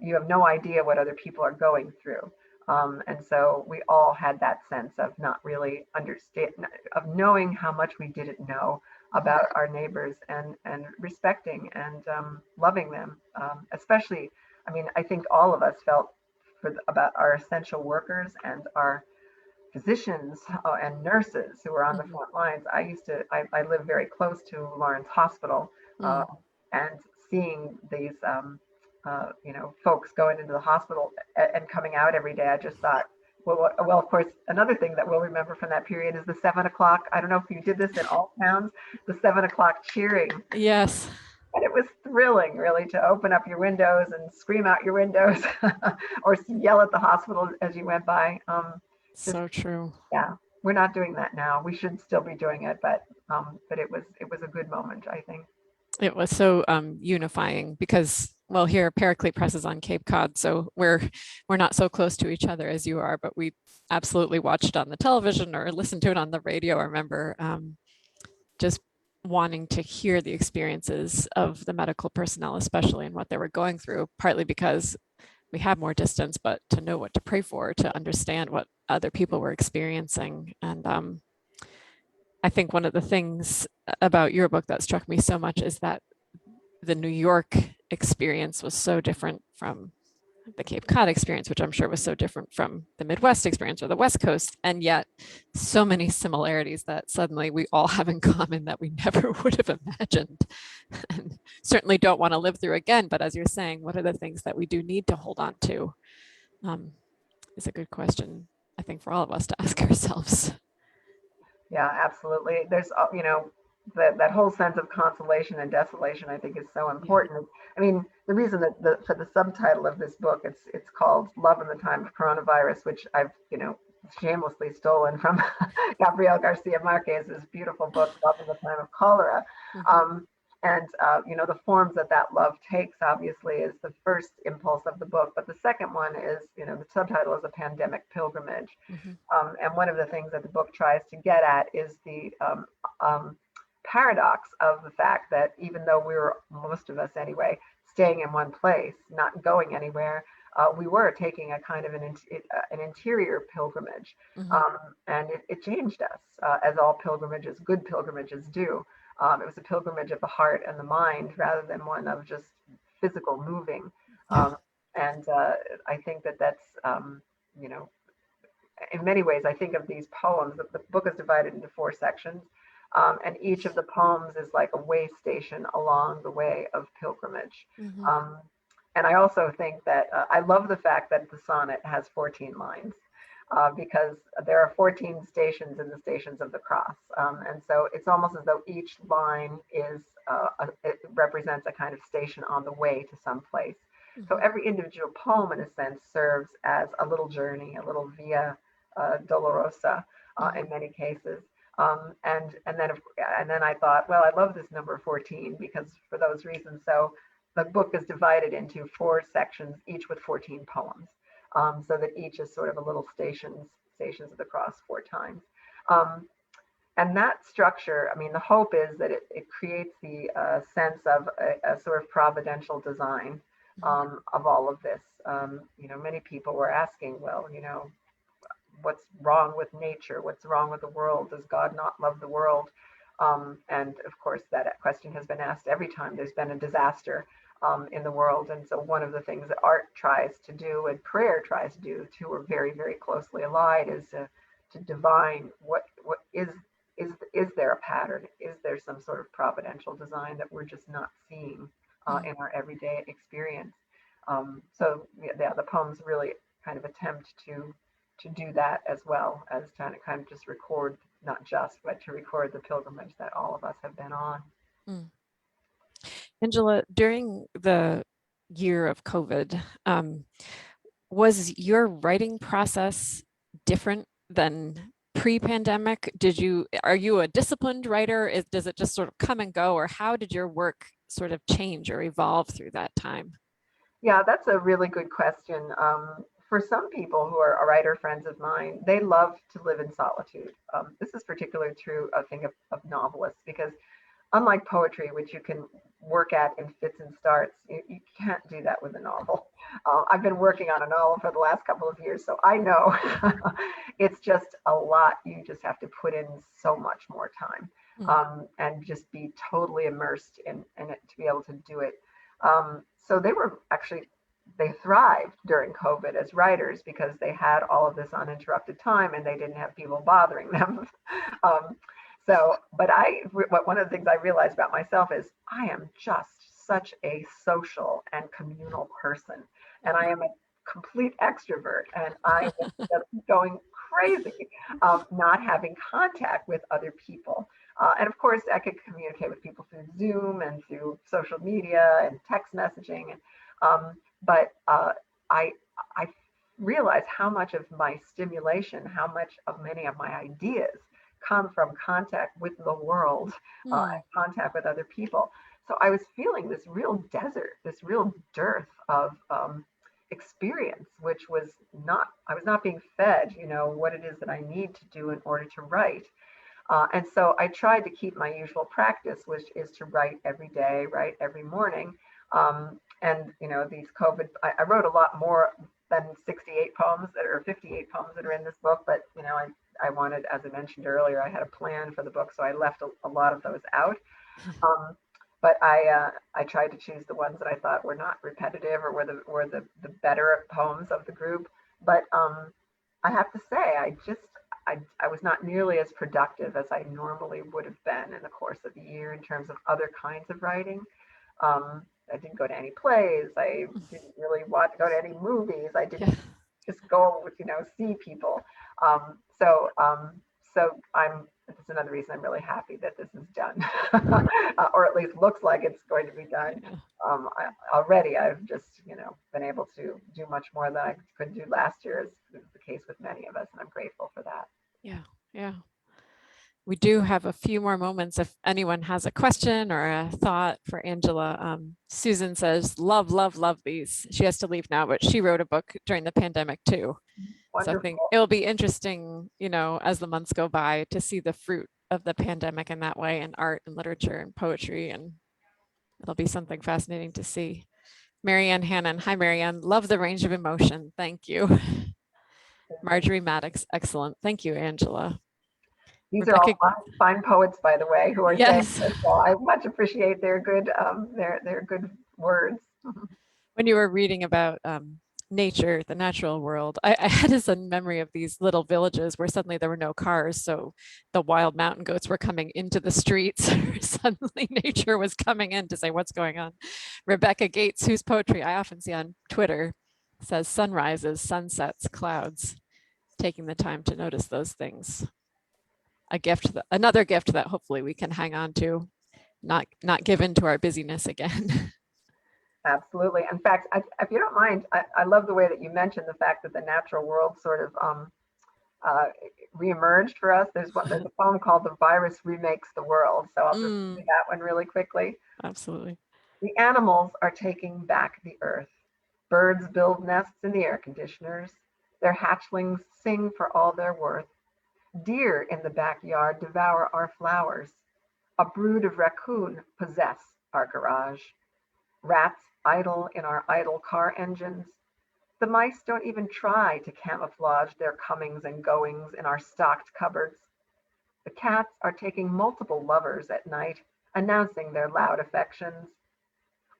Speaker 2: You have no idea what other people are going through. And so we all had that sense of not really understand, of knowing how much we didn't know about our neighbors, and respecting and loving them. Especially, I mean, I think all of us felt about our essential workers and our physicians and nurses who were on the
Speaker 1: Mhm.
Speaker 2: front lines. I live very close to Lawrence Hospital, uh,
Speaker 1: Mm.
Speaker 2: and seeing these, folks going into the hospital and coming out every day, I just thought, well, of course, another thing that we'll remember from that period is the 7 o'clock. I don't know if you did this in all towns, the 7 o'clock cheering.
Speaker 1: Yes,
Speaker 2: And it was thrilling, really, to open up your windows and scream out your windows or yell at the hospital as you went by. Just
Speaker 1: so true.
Speaker 2: Yeah, we're not doing that now. We should still be doing it, but it was a good moment, I think.
Speaker 1: It was so unifying because, well, here Paraclete Press is on Cape Cod, so we're not so close to each other as you are, but we absolutely watched it on the television or listened to it on the radio. I remember just wanting to hear the experiences of the medical personnel, especially and what they were going through, partly because we have more distance, but to know what to pray for, to understand what other people were experiencing. And I think one of the things about your book that struck me so much is that the New York experience was so different from the Cape Cod experience, which I'm sure was so different from the Midwest experience or the West Coast, and yet so many similarities that suddenly we all have in common that we never would have imagined, and certainly don't want to live through again. But as you're saying, what are the things that we do need to hold on to? Is a good question, I think, for all of us to ask ourselves.
Speaker 2: Yeah, absolutely. There's, that whole sense of consolation and desolation, I think, is so
Speaker 1: Yeah.
Speaker 2: important. I mean, the reason that for the subtitle of this book, it's called Love in the Time of Coronavirus, which I've, shamelessly stolen from Gabriel Garcia Marquez's beautiful book, Love in the Time of Cholera.
Speaker 1: Mhm.
Speaker 2: Um, and the forms that love takes, obviously, is the first impulse of the book. But the second one is, the subtitle is A Pandemic Pilgrimage.
Speaker 1: Mhm.
Speaker 2: And one of the things that the book tries to get at is the paradox of the fact that even though we were, most of us anyway, staying in one place, not going anywhere, we were taking a kind of an interior pilgrimage.
Speaker 1: Mhm.
Speaker 2: And it changed us, as all pilgrimages, good pilgrimages do. It was a pilgrimage of the heart and the mind rather than one of just physical moving.
Speaker 1: Yeah.
Speaker 2: Um, and I think that's, you know, in many ways, I think of these poems. The book is divided into 4 sections, and each of the poems is like a way station along the way of pilgrimage.
Speaker 1: Mhm.
Speaker 2: Um, and I also think that I love the fact that the sonnet has 14 lines. Because there are 14 stations in the Stations of the Cross. And so it's almost as though each line it represents a kind of station on the way to some place. So
Speaker 1: Mhm.
Speaker 2: every individual poem, in a sense, serves as a little journey, a little via dolorosa in
Speaker 1: Mhm.
Speaker 2: many cases. And then I thought, well, I love this number 14 because for those reasons. So the book is divided into 4 sections, each with 14 poems, so that each is sort of a little stations of the cross 4 times. Um, and that structure, I mean, the hope is that it creates the sense of a sort of providential design
Speaker 1: Mhm.
Speaker 2: of all of this. Many people were asking, well, what's wrong with nature? What's wrong with the world? Does God not love the world? And of course, that question has been asked every time there's been a disaster in the world. And so, one of the things that art tries to do and prayer tries to do, two are very, very closely allied, is to divine what is there a pattern? Is there some sort of providential design that we're just not seeing
Speaker 1: Mhm.
Speaker 2: in our everyday experience? So, the poems really kind of attempt to do that as well as to kind of just record, not just, but to record the pilgrimage that all of us have been on.
Speaker 1: Mm. Angela, during the year of COVID, was your writing process different than pre-pandemic? Are you a disciplined writer? Does it just sort of come and go, or how did your work sort of change or evolve through that time?
Speaker 2: Yeah, that's a really good question. for some people who are writer friends of mine, they love to live in solitude. This is particularly true, I think, of novelists, because unlike poetry, which you can work at in fits and starts, you can't do that with a novel. I've been working on a novel for the last couple of years, so I know it's just a lot. You just have to put in so much more time, and just be totally immersed in it to be able to do it. So they thrived during COVID as writers because they had all of this uninterrupted time and they didn't have people bothering them. um, but one of the things I realized about myself is I am just such a social and communal person, and I am a complete extrovert, and I was just going crazy not having contact with other people. And of course, I could communicate with people through Zoom and through social media and text messaging, but I realized how much of my stimulation, how much of many of my ideas come from contact with the world, and contact with other people. So I was feeling this real desert, this real dearth of experience, which was I was not being fed, what it is that I need to do in order to write. And so I tried to keep my usual practice, which is to write every day, write every morning. And, these COVID, I wrote a lot more than 68 poems or 58 poems that are in this book, but, I wanted, as I mentioned earlier, I had a plan for the book, so I left a lot of those out. But I tried to choose the ones that I thought were not repetitive or were the better poems of the group. But I have to say, I was not nearly as productive as I normally would have been in the course of the year in terms of other kinds of writing. I didn't go to any plays. I didn't really want to go to any movies. I didn't just go, see people. So that's another reason I'm really happy that this is done, or at least looks like it's going to be done. Already I've just, been able to do much more than I could do last year, as is the case with many of us, and I'm grateful for that.
Speaker 1: Yeah. We do have a few more moments if anyone has a question or a thought for Angela. Susan says, love these. She has to leave now, but she wrote a book during the pandemic too.
Speaker 2: Wonderful.
Speaker 1: So I think it'll be interesting, as the months go by, to see the fruit of the pandemic in that way, in art and literature and poetry, and it'll be something fascinating to see. Marianne Hannon, hi Marianne, love the range of emotion. Thank you. Marjorie Maddox, excellent. Thank you, Angela.
Speaker 2: These
Speaker 1: Rebecca,
Speaker 2: are all fine poets, by the way, who are
Speaker 1: yes.
Speaker 2: saying this. So I much appreciate their good words.
Speaker 1: When you were reading about nature, the natural world, I had this memory of these little villages where suddenly there were no cars. So the wild mountain goats were coming into the streets. Suddenly nature was coming in to say, what's going on? Rebecca Gates, whose poetry I often see on Twitter, says sunrises, sunsets, clouds, taking the time to notice those things. Another gift that hopefully we can hang on to, not give in to our busyness again.
Speaker 2: Absolutely. In fact, if you don't mind, I love the way that you mentioned the fact that the natural world sort of reemerged for us. There's a poem called "The Virus Remakes the World," so I'll just do that one really quickly.
Speaker 1: Absolutely.
Speaker 2: The animals are taking back the earth. Birds build nests in the air conditioners. Their hatchlings sing for all they're worth. Deer in the backyard devour our flowers. A brood of raccoon possess our garage. Rats idle in our idle car engines. The mice don't even try to camouflage their comings and goings in our stocked cupboards. The cats are taking multiple lovers at night, announcing their loud affections.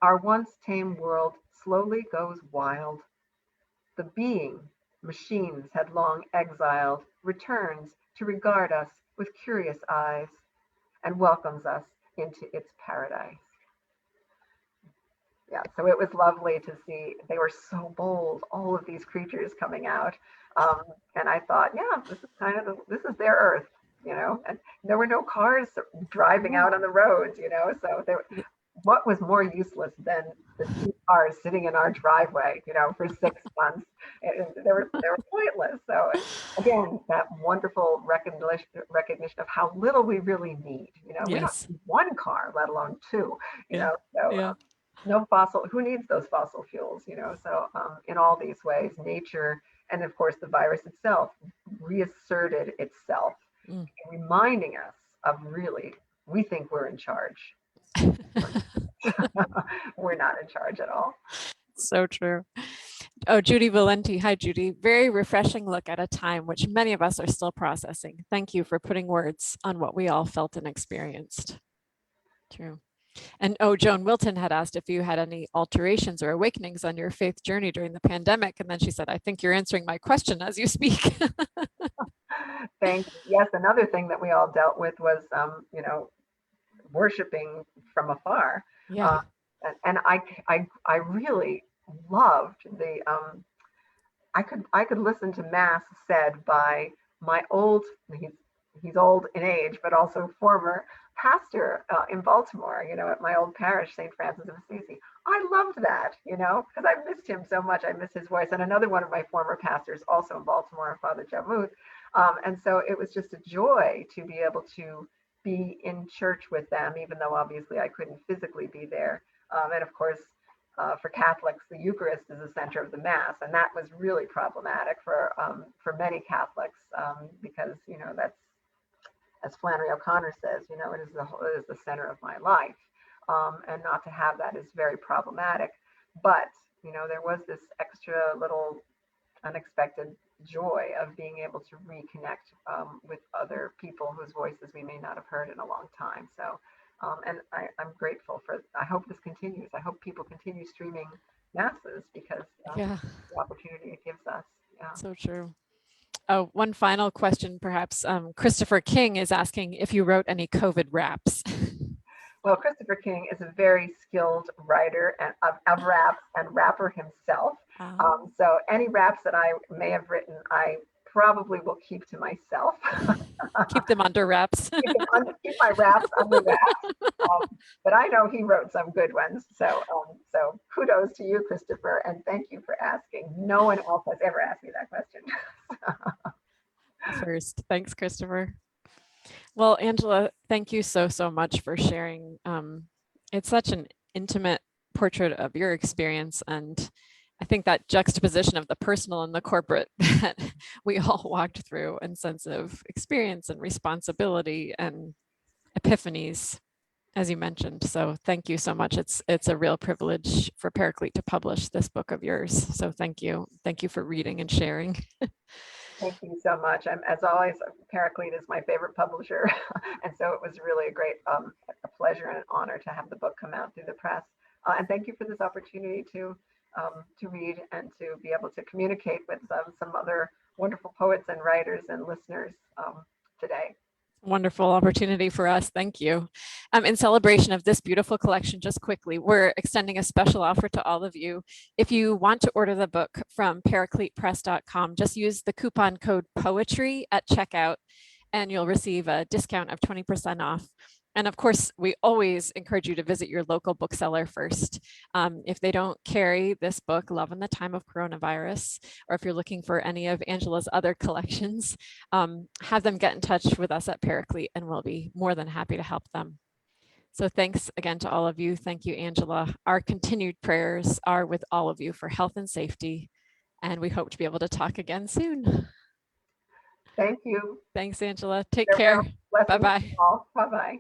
Speaker 2: Our once tame world slowly goes wild. The being machines had long exiled returns to regard us with curious eyes and welcomes us into its paradise. Yeah, so it was lovely to see. They were so bold, all of these creatures coming out. And I thought, yeah, this is their earth, and there were no cars driving out on the roads, so what was more useless than the 2 cars sitting in our driveway, for 6 months? They were pointless. So again, that wonderful recognition of how little we really need. We don't need 1 car, let alone 2.
Speaker 1: Yeah.
Speaker 2: No fossil, who needs those fossil fuels, So in all these ways, nature, and of course the virus itself, reasserted itself,
Speaker 1: Mm.
Speaker 2: reminding us of really, we think we're in charge. We're not in charge at all.
Speaker 1: So true. Oh, Judy Valenti. Hi, Judy. Very refreshing look at a time which many of us are still processing. Thank you for putting words on what we all felt and experienced. True. And oh, Joan Wilton had asked if you had any alterations or awakenings on your faith journey during the pandemic. And then she said, I think you're answering my question as you speak.
Speaker 2: Thank you. Yes, another thing that we all dealt with was, worshiping from afar.
Speaker 1: Yeah.
Speaker 2: Uh, and I really loved I could listen to mass said by my he's old in age, but also former pastor in Baltimore, at my old parish, St. Francis of Assisi. I loved that, because I missed him so much. I miss his voice. And another one of my former pastors, also in Baltimore, Father Jamuth. And so it was just a joy to be able to be in church with them, even though obviously I couldn't physically be there. And of course, for Catholics, the Eucharist is the center of the Mass, and that was really problematic for many Catholics because that's, as Flannery O'Connor says, it is the center of my life, and not to have that is very problematic. But there was this extra little unexpected joy of being able to reconnect with other people whose voices we may not have heard in a long time. So, and I'm grateful I hope this continues. I hope people continue streaming masses because
Speaker 1: Yeah,
Speaker 2: the opportunity it gives us. Yeah.
Speaker 1: so true. Oh, one final question, perhaps. Christopher King is asking if you wrote any COVID raps.
Speaker 2: Well, Christopher King is a very skilled writer and of raps and rapper himself. So any raps that I may have written, I probably will keep to myself.
Speaker 1: Keep them under wraps.
Speaker 2: Keep my raps under wraps. But I know he wrote some good ones. So kudos to you, Christopher, and thank you for asking. No one else has ever asked me that question.
Speaker 1: First, thanks, Christopher. Well, Angela, thank you so much for sharing. It's such an intimate portrait of your experience, and I think that juxtaposition of the personal and the corporate that we all walked through, and sense of experience and responsibility and epiphanies, as you mentioned. So thank you so much. It's a real privilege for Paraclete to publish this book of yours. So thank you. Thank you for reading and sharing.
Speaker 2: Thank you so much. As always, Paraclete is my favorite publisher. And so it was really a pleasure and an honor to have the book come out through the press. And thank you for this opportunity to read and to be able to communicate with some other wonderful poets and writers and listeners today.
Speaker 1: Wonderful opportunity for us. Thank you. In celebration of this beautiful collection, just quickly, we're extending a special offer to all of you. If you want to order the book from paracletepress.com, just use the coupon code POETRY at checkout and you'll receive a discount of 20% off. And of course, we always encourage you to visit your local bookseller first. If they don't carry this book, Love in the Time of Coronavirus, or if you're looking for any of Angela's other collections, have them get in touch with us at Paraclete and we'll be more than happy to help them. So thanks again to all of you. Thank you, Angela. Our continued prayers are with all of you for health and safety, and we hope to be able to talk again soon.
Speaker 2: Thank you.
Speaker 1: Thanks, Angela. Take care. Bye-bye.
Speaker 2: Bye-bye.